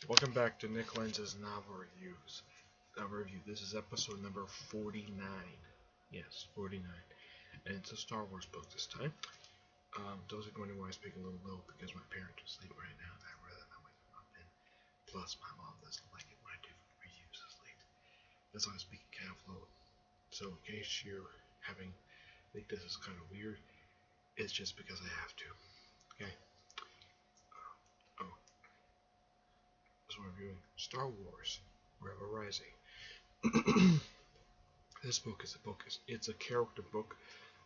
Welcome back to Nick Lenz's novel reviews. This is episode number 49. Yes, 49. And it's a Star Wars book this time. Those are going to want to speak a little low because my parents are asleep right now and I'd rather not wake them up. And plus, my mom doesn't like it when I do reviews this late. That's why I'm speaking kind of low. So, in case you're think this is kind of weird, it's just because I have to. Okay? Oh, so we're reviewing Star Wars Rebel Rising. It's a character book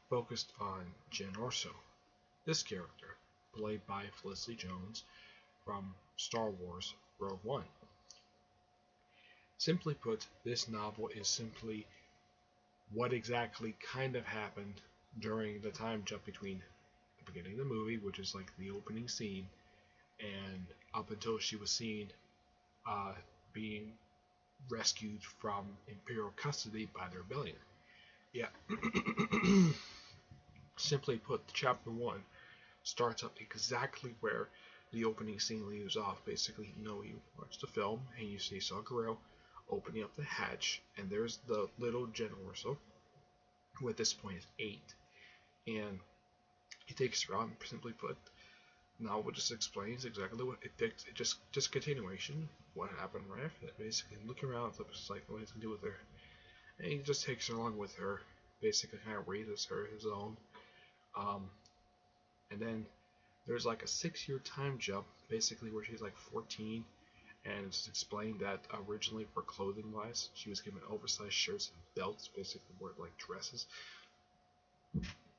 focused on Jyn Erso. This character, played by Felicity Jones from Star Wars Rogue One. Simply put, this novel is simply what exactly kind of happened during the time jump between the beginning of the movie, which is like the opening scene, and up until she was seen being rescued from Imperial custody by the rebellion. Yeah. Simply put, chapter 1 starts up exactly where the opening scene leaves off. Basically, you watch the film and you see Saw Gerrera opening up the hatch, and there's the little Jyn Erso, who at this point is 8, and he takes her out. And simply put, novel just explains exactly what it takes. It just continuation what happened right after that. Basically, looking around, it's like what he's gonna do with her, and he just takes her along with her. Basically, kind of raises her his own. And then there's like a 6-year time jump, basically where she's like 14, and it's explained that originally for clothing wise, she was given oversized shirts and belts, basically wore like dresses.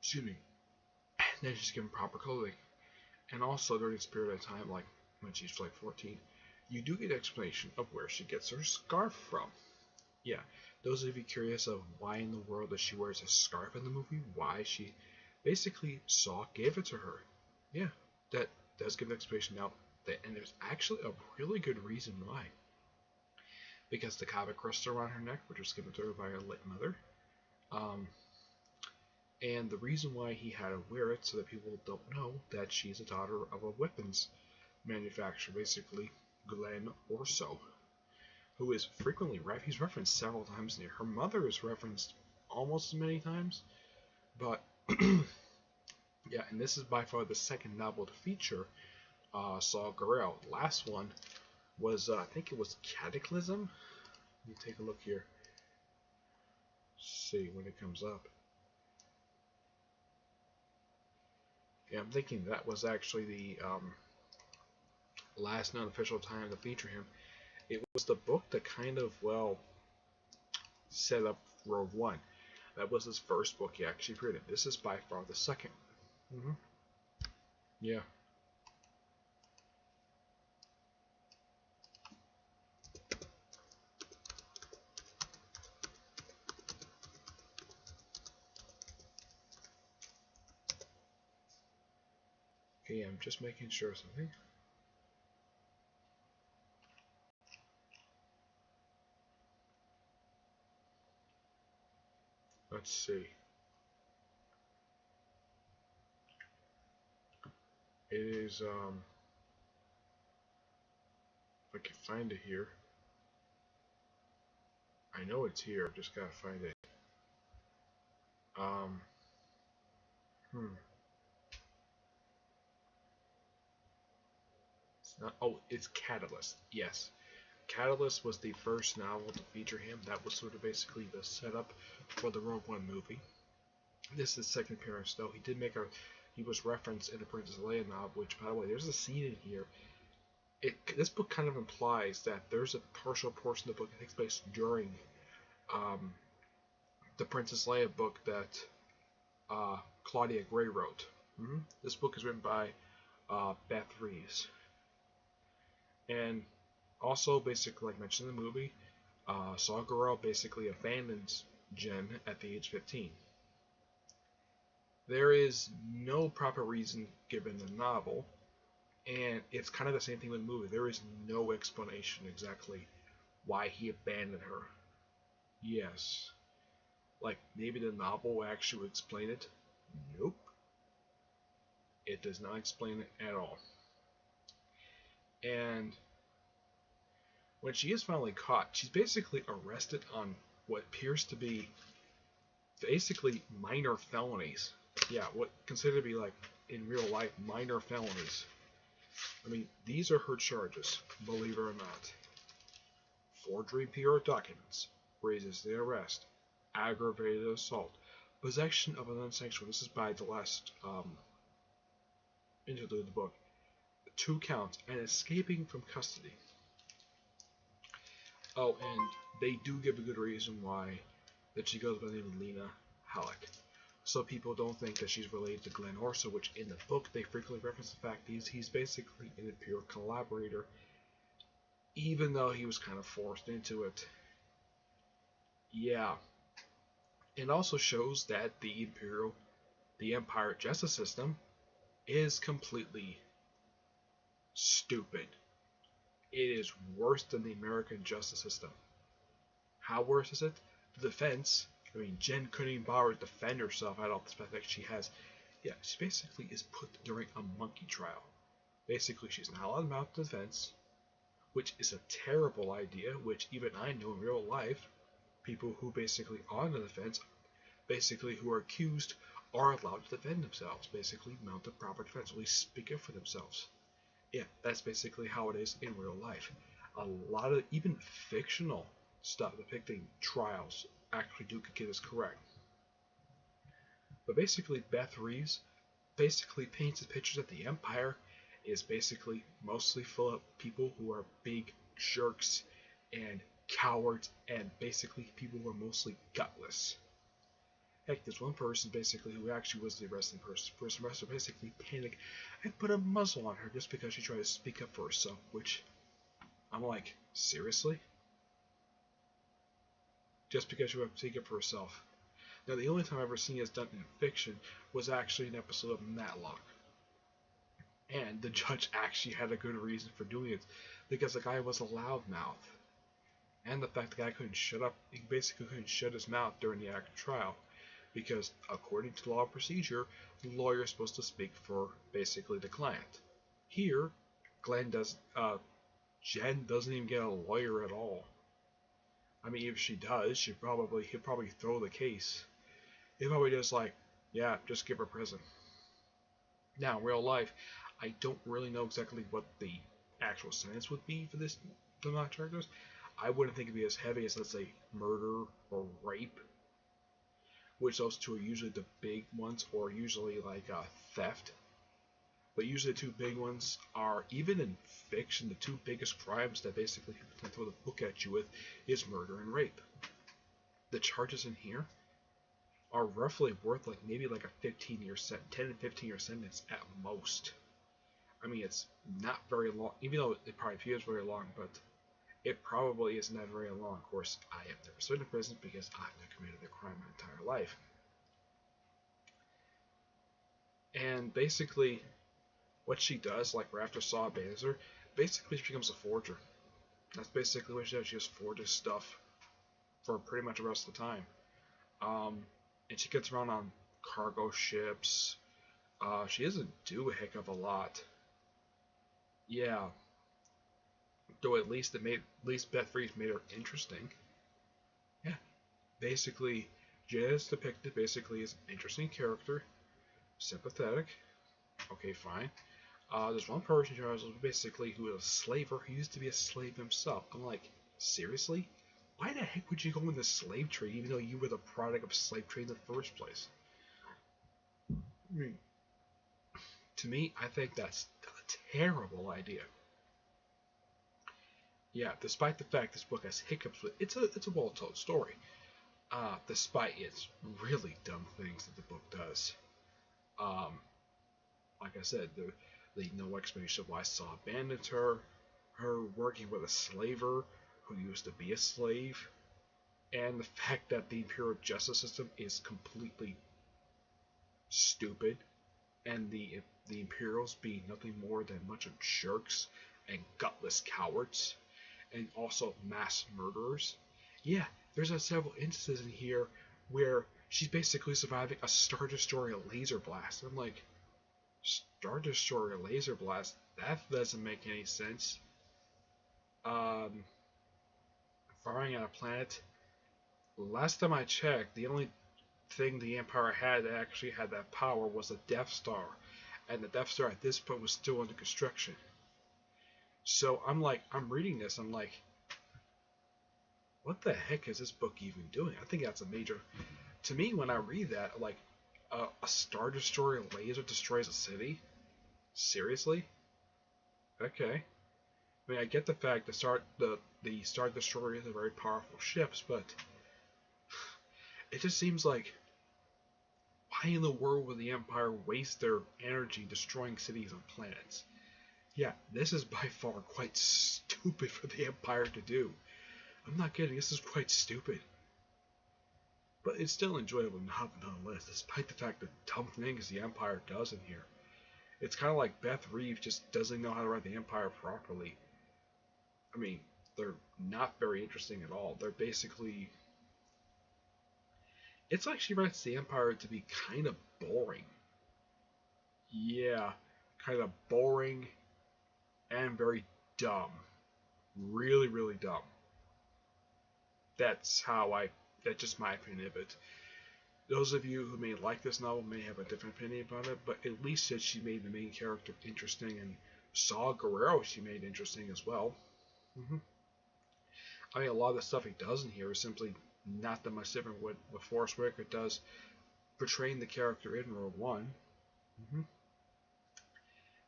Excuse me. And then she's given proper clothing. And also during this period of time, like when she's like 14, you do get an explanation of where she gets her scarf from. Yeah, those of you curious of why in the world that she wears a scarf in the movie, why she basically Saw gave it to her. Yeah, that does give an explanation now. And there's actually a really good reason why. Because the kava crystal around her neck, which was given to her by her late mother, um, and the reason why he had to wear it so that people don't know that she's a daughter of a weapons manufacturer, basically Glenn Orso, who is frequently he's referenced several times in here. Her mother is referenced almost as many times, but yeah, and this is by far the second novel to feature Saw Gerrera. Last one was I think it was Cataclysm. Let me take a look here. See when it comes up. Yeah, I'm thinking that was actually the last non-official time to feature him. It was the book that kind of set up Rogue One. That was his first book he actually written. This is by far the second. Mm-hmm. Yeah. Okay, I'm just making sure something. Let's see. It is if I can find it here. I know it's here, I've just gotta find it. Um hmm. It's not it's Catalyst. Yes. Catalyst was the first novel to feature him. That was sort of basically the setup for the Rogue One movie. This is his second appearance, though. He was referenced in the Princess Leia novel, which, by the way, there's a scene in here. This book kind of implies that there's a partial portion of the book that takes place during um, the Princess Leia book that Claudia Gray wrote. This book is written by Beth Reeves. And also, basically, like mentioned in the movie, Saw Gerrera basically abandons Jyn at the age 15. There is no proper reason given in the novel, and it's kind of the same thing with the movie. There is no explanation exactly why he abandoned her. Yes. Like, maybe the novel will actually explain it. Nope. It does not explain it at all. And when she is finally caught, she's basically arrested on what appears to be basically minor felonies. Yeah, what considered to be like in real life minor felonies. I mean, these are her charges, believe it or not. Forgery PR documents, resisting arrest, aggravated assault, possession of an unsanctioned. This is by the last interlude of the book. 2 counts, and escaping from custody. Oh, and they do give a good reason why that she goes by the name of Lena Halleck. So people don't think that she's related to Glenn Orso, which in the book they frequently reference the fact he's basically an Imperial collaborator, even though he was kind of forced into it. Yeah. It also shows that the Empire justice system is completely stupid. It is worse than the American justice system. How worse is it? The defense. I mean, Jen couldn't even bother to defend herself at all, despite the fact she has. Yeah, she basically is put during a monkey trial. Basically, she's not allowed to mount defense, which is a terrible idea, which even I know in real life. People who basically are on the defense, basically who are accused, are allowed to defend themselves, basically mount a proper defense, at least speak up for themselves. Yeah, that's basically how it is in real life. A lot of even fictional stuff depicting trials actually do get this correct. But basically, Beth Reeves basically paints the picture that the Empire is basically mostly full of people who are big jerks and cowards and basically people who are mostly gutless. Heck, there's one person basically who actually was the arresting person arrested basically panicked and put a muzzle on her just because she tried to speak up for herself, which I'm like, seriously? Just because she wanted to speak up for herself. Now, the only time I've ever seen this done in fiction was actually an episode of Matlock. And the judge actually had a good reason for doing it, because the guy was a loudmouth. And the fact the guy couldn't shut up, he basically couldn't shut his mouth during the actual trial. Because according to law and procedure, the lawyer is supposed to speak for basically the client. Here, Jen doesn't even get a lawyer at all. I mean, if she does, he'll probably throw the case. He'll probably just like, yeah, just give her prison. Now, in real life, I don't really know exactly what the actual sentence would be for this domestic charges. I wouldn't think it'd be as heavy as, let's say, murder or rape, which those two are usually the big ones, or usually like theft. But usually the 2 big ones are, even in fiction, the 2 biggest crimes that basically people can throw the book at you with is murder and rape. The charges in here are roughly worth like maybe like a 10 to 15 year sentence at most. I mean, it's not very long, even though it probably feels very long, but it probably isn't that very long. Of course, I have never served in prison because I've not committed a crime my entire life. And basically, what she does, like right after Saw abandons her, basically she becomes a forger. That's basically what she does. She just forges stuff for pretty much the rest of the time. And she gets around on cargo ships. She doesn't do a heck of a lot. Yeah. Though at least Beth Reeves made her interesting. Yeah. Basically, Jen is depicted basically as an interesting character, sympathetic. Okay, fine. There's one person basically who is a slaver who used to be a slave himself. I'm like, seriously? Why the heck would you go into slave trade even though you were the product of slave trade in the first place? To me, I think that's a terrible idea. Yeah, despite the fact this book has hiccups, it's a well-told story. Despite its really dumb things that the book does. Like I said, the no explanation of why Saw abandoned her working with a slaver who used to be a slave, and the fact that the Imperial justice system is completely stupid, and the Imperials being nothing more than a bunch of jerks and gutless cowards, and also mass murderers. Yeah, there's several instances in here where she's basically surviving a Star Destroyer laser blast. I'm like, Star Destroyer laser blast? That doesn't make any sense. firing at a planet. Last time I checked, the only thing the Empire had that actually had that power was the Death Star, and the Death Star at this point was still under construction. So I'm reading this, I'm like, what the heck is this book even doing? I think that's a major. To me, when I read that, like, a Star Destroyer laser destroys a city? Seriously? Okay. I mean, I get the fact that the Star Destroyers are very powerful ships, but it just seems like, why in the world would the Empire waste their energy destroying cities and planets? Yeah, this is by far quite stupid for the Empire to do. I'm not kidding, this is quite stupid. But it's still enjoyable nonetheless, despite the fact that dumb things the Empire does in here. It's kind of like Beth Reeve just doesn't know how to write the Empire properly. I mean, they're not very interesting at all. They're basically... It's like she writes the Empire to be kind of boring. Yeah, kind of boring and very dumb. Really, really dumb. That's just my opinion of it. Those of you who may like this novel may have a different opinion about it, but at least she made the main character interesting, and Saw Gerrera she made interesting as well. I mean, a lot of the stuff he does in here is simply not that much different what Forrest Whitaker does portraying the character in Rogue One.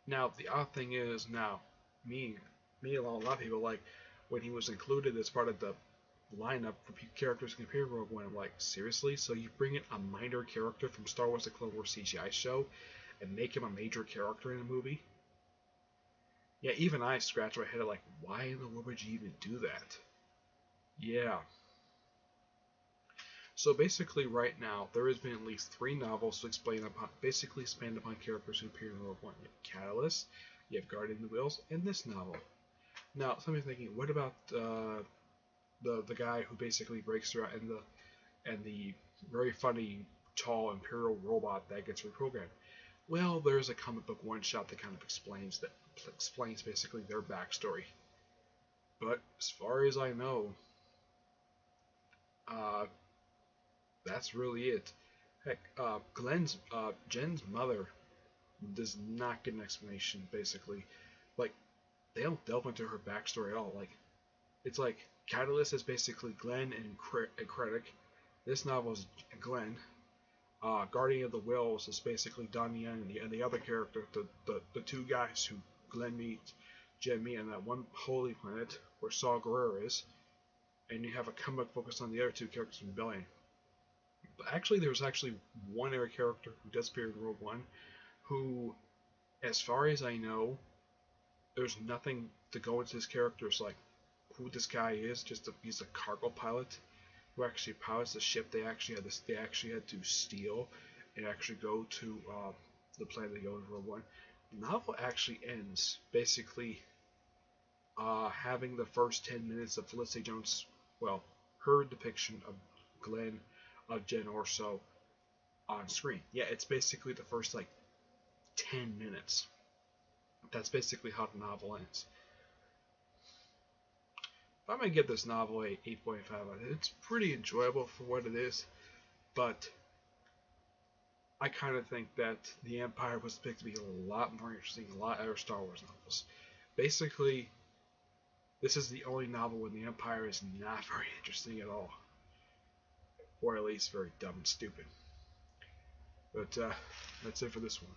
Now, the odd thing is, me along a lot of people, like, when he was included as part of the lineup for characters who can appear in Rogue One, I'm like, seriously? So you bring in a minor character from Star Wars: The Clone Wars CGI show and make him a major character in a movie? Yeah, even I scratch my head like, why in the world would you even do that? Yeah. So basically, right now, there has been at least 3 novels to basically expand upon characters who appear in Rogue One. You have Catalyst, you have Guardian of the Wheels, and this novel. Now, somebody's thinking, what about the guy who basically breaks through and the very funny, tall Imperial robot that gets reprogrammed? Well, there's a comic book one-shot that kind of explains basically their backstory. But as far as I know, that's really it. Heck, Jen's mother does not get an explanation, basically. Like, they don't delve into her backstory at all. Like, it's like, Catalyst is basically Glenn and Krennic. This novel is Glenn. Guardian of the Wheels is basically Donnie Yen and the other character, the 2 guys who Glenn meets, Jen meet on that one holy planet where Saw Gerrera is. And you have a comic focused on the other 2 characters from Rebellion. But actually, there's one other character who does appear in Rogue One, who, as far as I know, there's nothing to go into this character. It's like who this guy is. He's a cargo pilot who actually pilots the ship they actually had to steal and actually go to the planet they go in Rogue One. The novel actually ends basically having the first 10 minutes of Felicity Jones, her depiction of Glenn, of Jen Orso on screen. Yeah, it's basically the first 10 minutes. That's basically how the novel ends. I'm going to give this novel a 8.5 out of it. It's pretty enjoyable for what it is, but I kind of think that The Empire was picked to be a lot more interesting than a lot of other Star Wars novels. Basically, this is the only novel where the Empire is not very interesting at all. Or at least very dumb and stupid. But that's it for this one.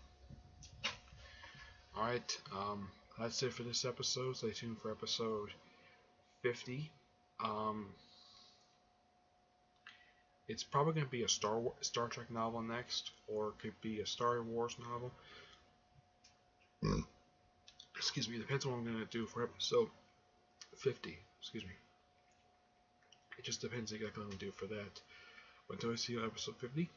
Alright, that's it for this episode. Stay tuned for episode 50. It's probably going to be a Star Trek novel next, or it could be a Star Wars novel. Excuse me, it depends on what I'm going to do for episode 50. Excuse me. It just depends exactly what I'm going to do for that. Until I see you on episode 50,